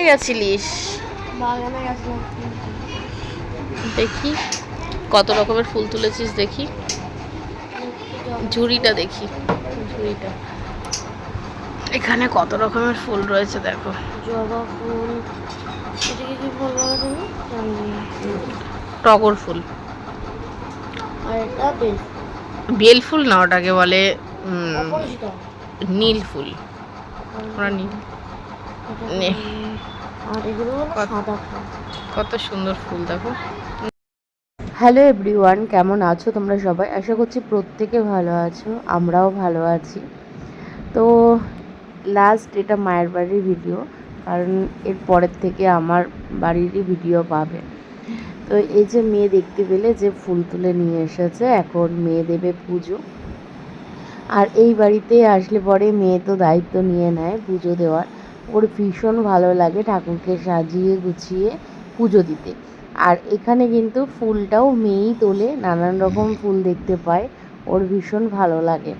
গেছিলিস? দেখি কত রকমের ফুল তুলেছিস, দেখি ঝুড়িটা, দেখি ঝুড়িটা। এখানে কত রকমের ফুল রয়েছে দেখো। জবা ফুল, এটাকে কি ফুল বলে তুমি? টগর ফুল। আর এটা বেল। বেল ফুল না, ওটাকে বলে নীল ফুল। ওরা নীল। আর এগুলো হলো সাদা ফুল। কত সুন্দর ফুল দেখো। হ্যালো এভরিওয়ান, কেমন আছো তোমরা সবাই? আশা করছি প্রত্যেকে ভালো আছো, আমরাও ভালো আছি। তো লাস্ট এটা মায়ের বাড়ির ভিডিও, কারণ এর পরের থেকে আমার বাড়িরই ভিডিও পাবে। তো এই যে মেয়ে দেখতে পেলে যে ফুল তুলে নিয়ে এসেছে, এখন মেয়ে দেবে পুজো। আর এই বাড়িতে আসলে পরে মেয়ে তো দায়িত্ব নিয়ে নেয় পুজো দেওয়ার। ওর ভীষণ ভালো লাগে ঠাকুরকে সাজিয়ে গুছিয়ে পুজো দিতে। আর এখানে কিন্তু ফুলটাও মেয়েই তোলে, নানান রকম ফুল দেখতে পায়, ওর ভীষণ ভালো লাগে।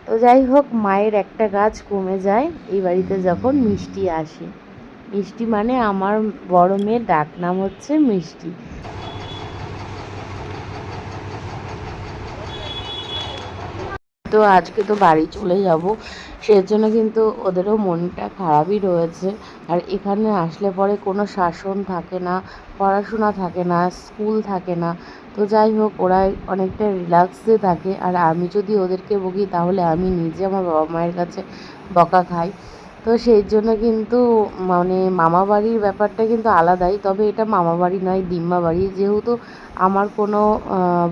তো যাই হোক, মায়ের একটা কাজ কমে যায় এই বাড়িতে যখন মিষ্টি আসে। মিষ্টি মানে আমার বড় মেয়ের ডাক নাম হচ্ছে মিষ্টি। তো আজকে তো বাড়ি চলে যাব, সেজন্য কিন্তু ওদেরও মনটা খারাপই রয়েছে। আর এখানে আসলে পরে কোনো শাসন থাকে না, পড়াশোনা থাকে না, স্কুল থাকে না। তো যাই হোক, ওরা অনেকটা রিল্যাক্সে থাকে। আর আমি যদি ওদেরকে বকি তাহলে আমি নিজে আমার বাবা মায়ের কাছে বকা খাই। তো সেই জন্য কিন্তু মানে মামা বাড়ির ব্যাপারটা কিন্তু আলাদাই, তবে এটা মামা বাড়ি নয়, দিম্মা বাড়ি। যেহেতু আমার কোনো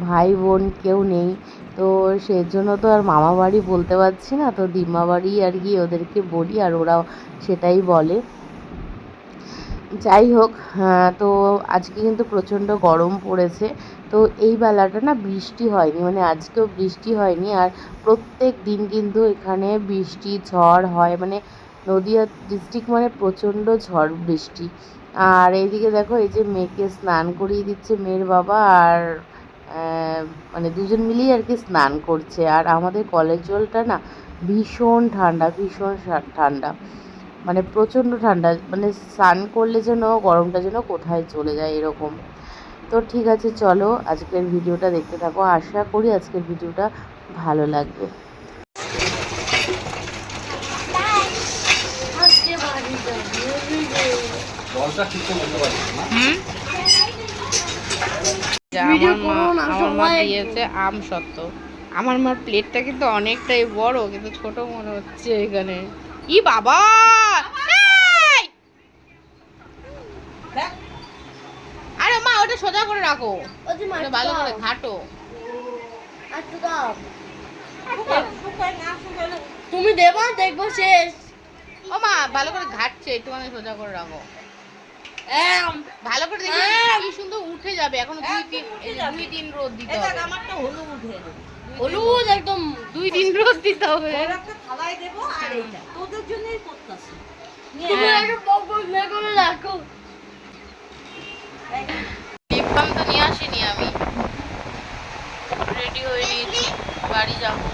ভাই বোন কেউ নেই, তো সেই জন্য তো আর মামা বাড়ি বলতে পারছি না, তো দিম্মা বাড়ি আর কি ওদেরকে বলি, আর ওরাও সেটাই বলে। যাই হোক, তো আজকে কিন্তু প্রচণ্ড গরম পড়েছে। তো এই বেলাটা না বৃষ্টি হয়নি, মানে আজকেও বৃষ্টি হয়নি। আর প্রত্যেক দিন কিন্তু এখানে বৃষ্টি ঝড় হয়, মানে নদিয়া ডিস্ট্রিক্ট মানে প্রচণ্ড ঝড় বৃষ্টি। আর এইদিকে দেখো, এই যে মেয়েকে স্নান করিয়ে দিচ্ছে মেয়ের বাবা, আর মানে দুজন মিলেই আর কি স্নান করছে। আর আমাদের কলের জলটা না ভীষণ ঠান্ডা, ভীষণ ঠান্ডা, মানে প্রচণ্ড ঠান্ডা, মানে স্নান করলে যেন গরমটা যেন কোথায় চলে যায় এরকম। তো ঠিক আছে, চলো আজকের ভিডিওটা দেখতে থাকো, আশা করি আজকের ভিডিওটা ভালো লাগবে। আমার মা দিয়েছে আম সত্ত্ব। আমার মার প্লেটটা কিন্তু অনেকটাই বড়, কিন্তু ছোট মনে হচ্ছে এখানে। ই বাবা, আরে মা ওটা সোজা করে রাখো, ভালো করে ঘাটো। তুমি দেবা, দেখবো শেষ। ও মা ভালো করে ঘাটছে, একটু মানে সোজা করে রাখো, ভালো করে দেখি কি সুন্দর উঠে যাবে। এখন 2-3 রোদ দিতে হবে। আমারটা হলুদ উঠে, হলুদ একদম 2-3 রোদ দিতে হবে। একটা থালায় দেব, আর এইটা তোদের জন্যই করতেছি। তুমি আগে পকল না করে রাখো। লিপ বাম তো নিয়ে আসিনি আমি, রেডি হয়ে নিয়েছি, বাড়ি যাবো।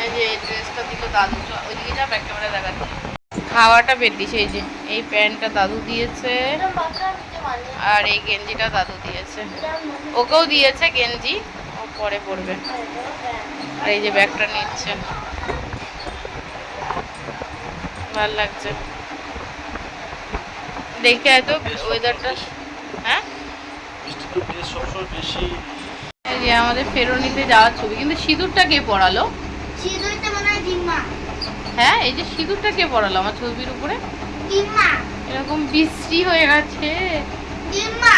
এই যে ড্রেসটা দিল দাদু, ওইদিকে যা ব্যাক ক্যামেরা দেখাচ্ছি। খাওয়াটা বের দিছে, এই যে এই প্যান্টটা দাদু দিয়েছে, আর এই গেঞ্জিটা দাদু দিয়েছে, ওকেও দিয়েছে গেঞ্জি, ও পরে পরবে। আর এই যে ব্যাগটা নিচ্ছে, ভাল লাগছে দেখে। এত ওয়েদারটা, হ্যাঁ এই যে আমাদের ফেরোনিতে যাওয়ার ছবি। কিন্তু সিঁদুরটা কে পড়ালো? সিঁদুরটা মনে হয় দিম্মা। হ্যাঁ, এই যে সিঁদুরটা কে পড়ালো আমার ছবির উপরে? দিম্মা। এরকম বৃষ্টি হয়ে গেছে। দিম্মা।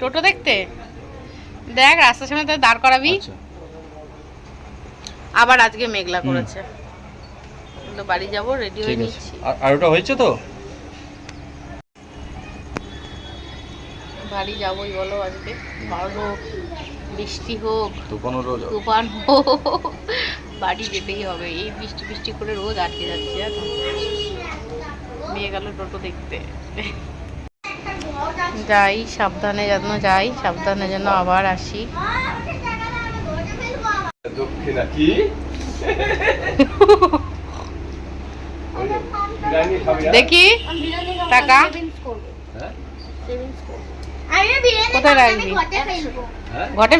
টোটো দেখতে দেখ, রাস্তার সামনে তো দাঁড় করাবি। আবার আজকে মেঘলা করেছে, তো বাড়ি যাব, রেডি হয়ে নিচ্ছি। আর ওটা হয়েছে তো বাড়ি যাবই বলো, আজকে ভালো বৃষ্টি হোক, তুফান হোক, বাড়ি যেতেই হবে। এই বৃষ্টি বৃষ্টি করে রোজ আটকে যাচ্ছে, জানো। মেয়ে গেল টোটো দেখতে। যাই সাবধানে যেন যাই, সাবধানে যেন আবার আসি। দক্ষিণা কি দেখি টাকা হ্যাঁ কোথায় রাখবি? ঘটে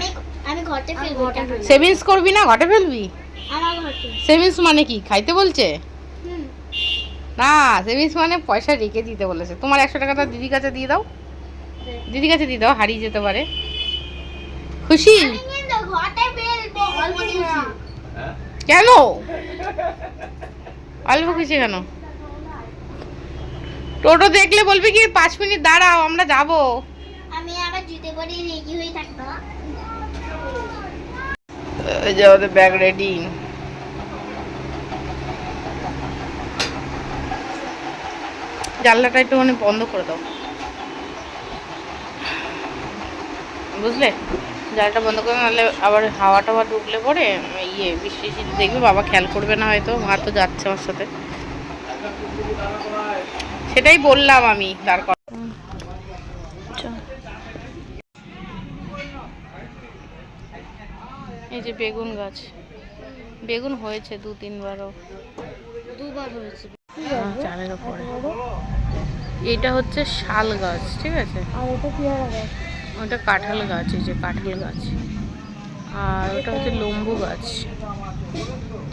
আমি ঘরতে ফেলবো সেভিংস করবি না ঘটে ফেলবি? আমার ঘরতে সেভিংস মানে কি খাইতে বলছে? হুম না, সেভিংস মানে পয়সা রেখে দিতে বলেছে। তোমার 100 টাকাটা দিদির কাছে দিয়ে দাও, দিদির কাছে দিয়ে দাও, হারিয়ে যেতে পারে। খুশি? ঘরতে ফেলবো অল্প খুশি কেন অল্প খুশি কেন? টোটো দেখলে বলবি কি 5 মিনিট দাঁড়াও আমরা যাবো। আমি আবার জুতে পরে রেডি হয়ে থাকবো এই যে আমাদের ব্যাগ রেডি। জানলাটা একটুখানি বন্ধ করে দাও, বুঝলে? জানলাটা বন্ধ করে, নাহলে আবার হাওয়া টাওয়া ঢুকলে পরে বৃষ্টি দেখবে, বাবা খেয়াল করবে না হয়তো, মা তো যাচ্ছে আমার সাথে। সেটাই বললাম আমি তার কথা। এই যে বেগুন গাছ, বেগুন হয়েছে 2-3বারও, দুবার হয়েছে চালের উপরে। এটা হচ্ছে শাল গাছ, ঠিক আছে, আর এটা পেয়ারা গাছ ওটা কাঁঠাল গাছ, এই যে কাঁঠাল গাছ, আর ওটা হচ্ছে লম্বু গাছ।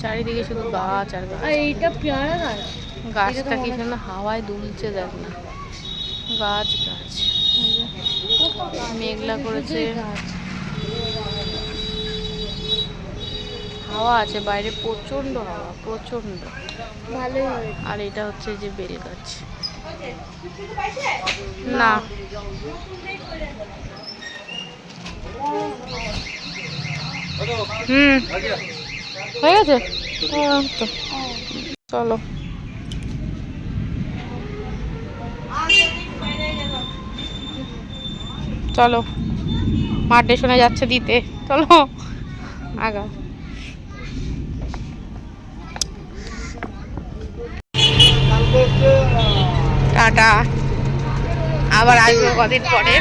চারিদিকে শুধু গাছ আর গাছ। আর এইটা পেয়ারা গাছ গাছটা কি সুন্দর হাওয়ায় দুলছে, দেখ না, গাছ গাছ। মেঘলা করেছে, হাওয়া আছে বাইরে, প্রচন্ড হাওয়া, প্রচন্ড। ভালোই হয়েছে আর এটা হচ্ছে যে বেল গাছ। না হয়ে গেছে তো, চলো। চলো, মা স্টেশনে যাচ্ছে দিতে, চলো আগা। টাটা, আবার আসবো কদিন পরে।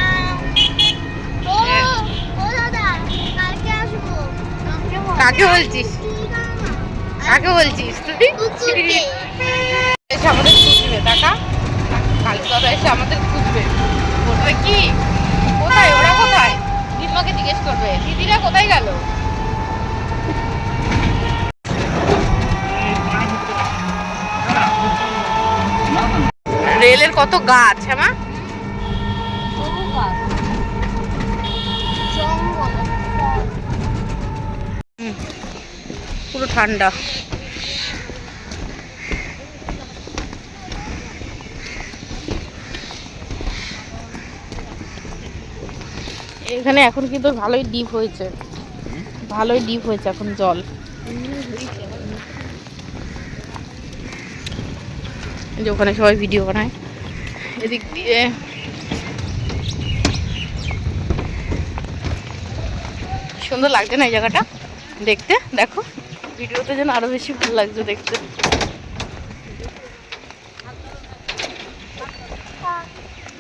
কাকে বলছিস, কাকে বলছিস তুই? এসে আমাদের খুঁজবে টাকা, কালকে কথা এসে আমাদের খুঁজবে, বলবে কি কোথায় ওরা, কোথায়? দিদিমাকে জিজ্ঞেস করবে দিদিরা কোথায় গেল। রেলের কত গাছ, হ্যাঁ মা? পুরো ঠান্ডা। এখানে এখন কিন্তু ভালোই ডিপ হয়েছে, ভালোই ডিপ হয়েছে এখন জল। যে ওখানে সবাই ভিডিও বানায়, এদিক দিয়ে সুন্দর লাগছে না এই জায়গাটা দেখতে? দেখো ভিডিওতে যেন আরো বেশি ভালো লাগছে দেখতে।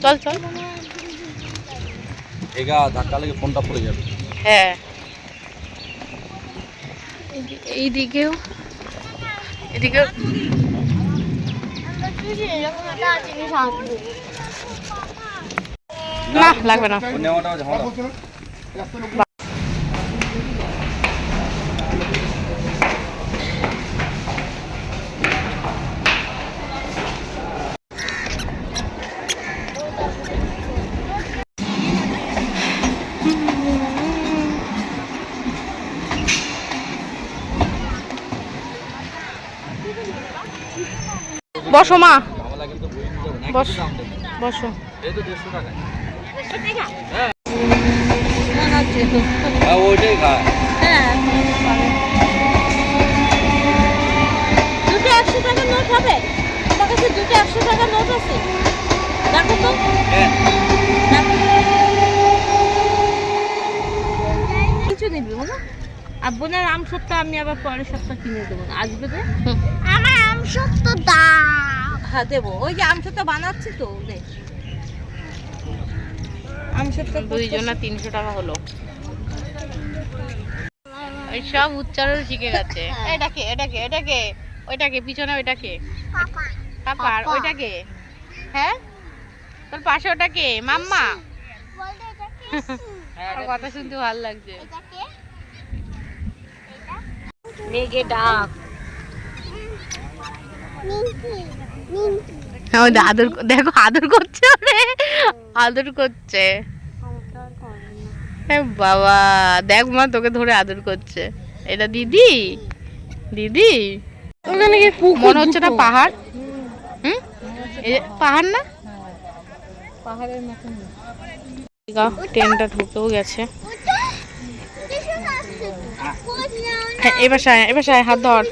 চল চল, এগা ধাক্কা লেগে ফোনটা পড়ে যাবে। হ্যাঁ এইদিকেও, এদিকে না লাগবে না। নেওয়াটাও ঝামেলা। বসো মা, বস বসো। ওইটাই খায়। দুটো 100 টাকার নোট হবে? আমার কাছে দুটো 100 টাকার নোট আছে, দেখো তো। কিছু দিবি বলো, আব্বুনের আম সত্তা আমি আবার পরের সপ্তাহ কিনে দেবো, আসবে তো। আমার আম সত্তা দাও, হ্যাঁ দেবো, ওই যে আম সত্তা বানাচ্ছি তো, দেখ আম সত্তা। 2 জনা 300 টাকা হলো। ওই সব উচ্চারণ শিখে গেছে। এটাকে এটাকে এটাকে ওইটাকে পিছনে ওইটাকে পাপা আর ওইটাকে হ্যাঁ তোর পাশে ওটাকে মাম্মা ওর কথা শুনতে ভালো লাগছে। মেঘে ডাক আদর দেখো আদর করছে ওরে আদর করছে। বাবা দেখ মা তোকে ধরে আদর করছে। এটা দিদি দিদি ওখানে কি মনে হচ্ছে না পাহাড়? হুম পাহাড় না পাহাড়ের মতন ট্রেনটা ঢুকেও গেছে। হ্যাঁ এবার সায় হাত ধর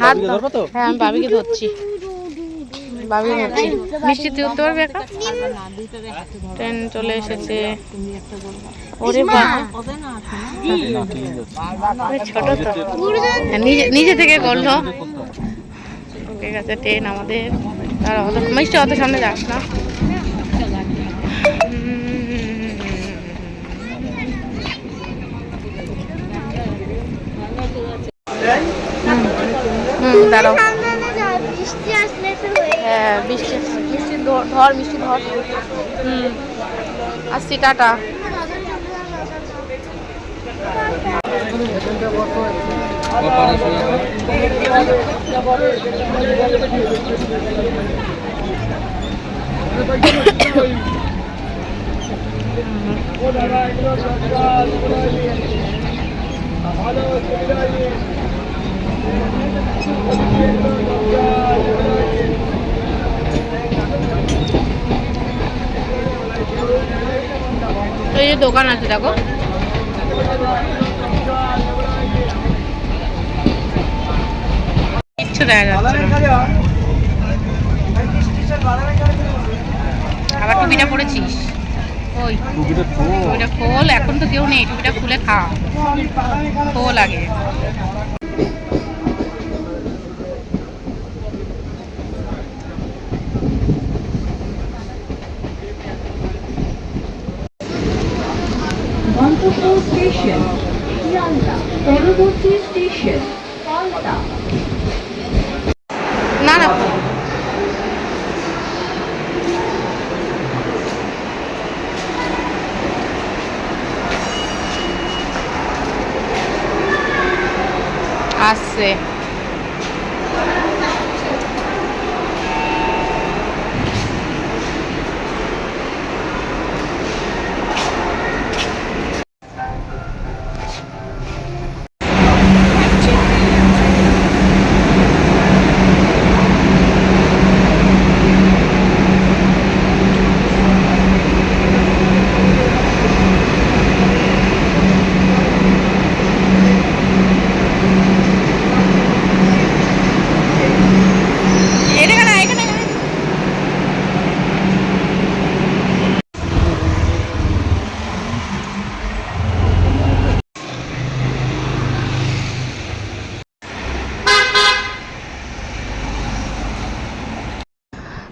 হাত ধর। হ্যাঁ আমি বাবিকে ধরছি বাবিকে ধরছি। মিষ্টি তুই উঠতে পারবি একা? ট্রেন চলে এসেছে। ওরে বাবা ছোট তো নিজে থেকে করলো। ওকে গেছে ট্রেন আমাদের। আর মিষ্টি অত সামনে যাস না। দাঁড়াও হ্যাঁ বৃষ্টি মিষ্টি ধর মিষ্টি ধর। আসছি টাটা। এই যে দোকান আছে দেখো। কিচ্ছু দেখা যাচ্ছে না। আবার টুপিটা পরেছিস ওই টুপিটা খোল। এখন তো কেউ নেই টুপিটা খুলে খা খোল আগে। গন্তব্য স্টেশন শিয়ালদা, পরবর্তী স্টেশন পাল্টা। না না আসছে।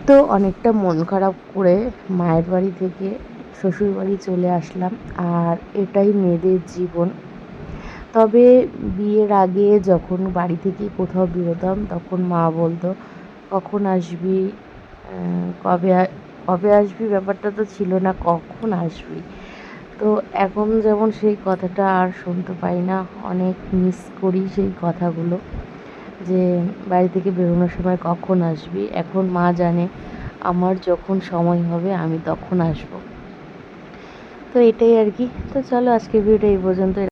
তো অনেকটা মন খারাপ করে মায়ের বাড়ি থেকে শ্বশুর বাড়ি চলে আসলাম। আর এটাই মেয়েদের জীবন। তবে বিয়ের আগে যখন বাড়ি থেকে কোথাও বেরোতাম তখন মা বলতো কখন আসবি কবে কবে আসবি ব্যাপারটা তো ছিল না কখন আসবি। তো এখন যেমন সেই কথাটা আর শুনতে পাই না। অনেক মিস করি সেই কথাগুলো যে বাড়ি থেকে বেরোনোর সময় কখন আসবি। এখন মা জানে আমার যখন সময় হবে আমি তখন আসবো। তো এটাই আর কি। তো চলো আজকের ভিডিওটা এই পর্যন্ত।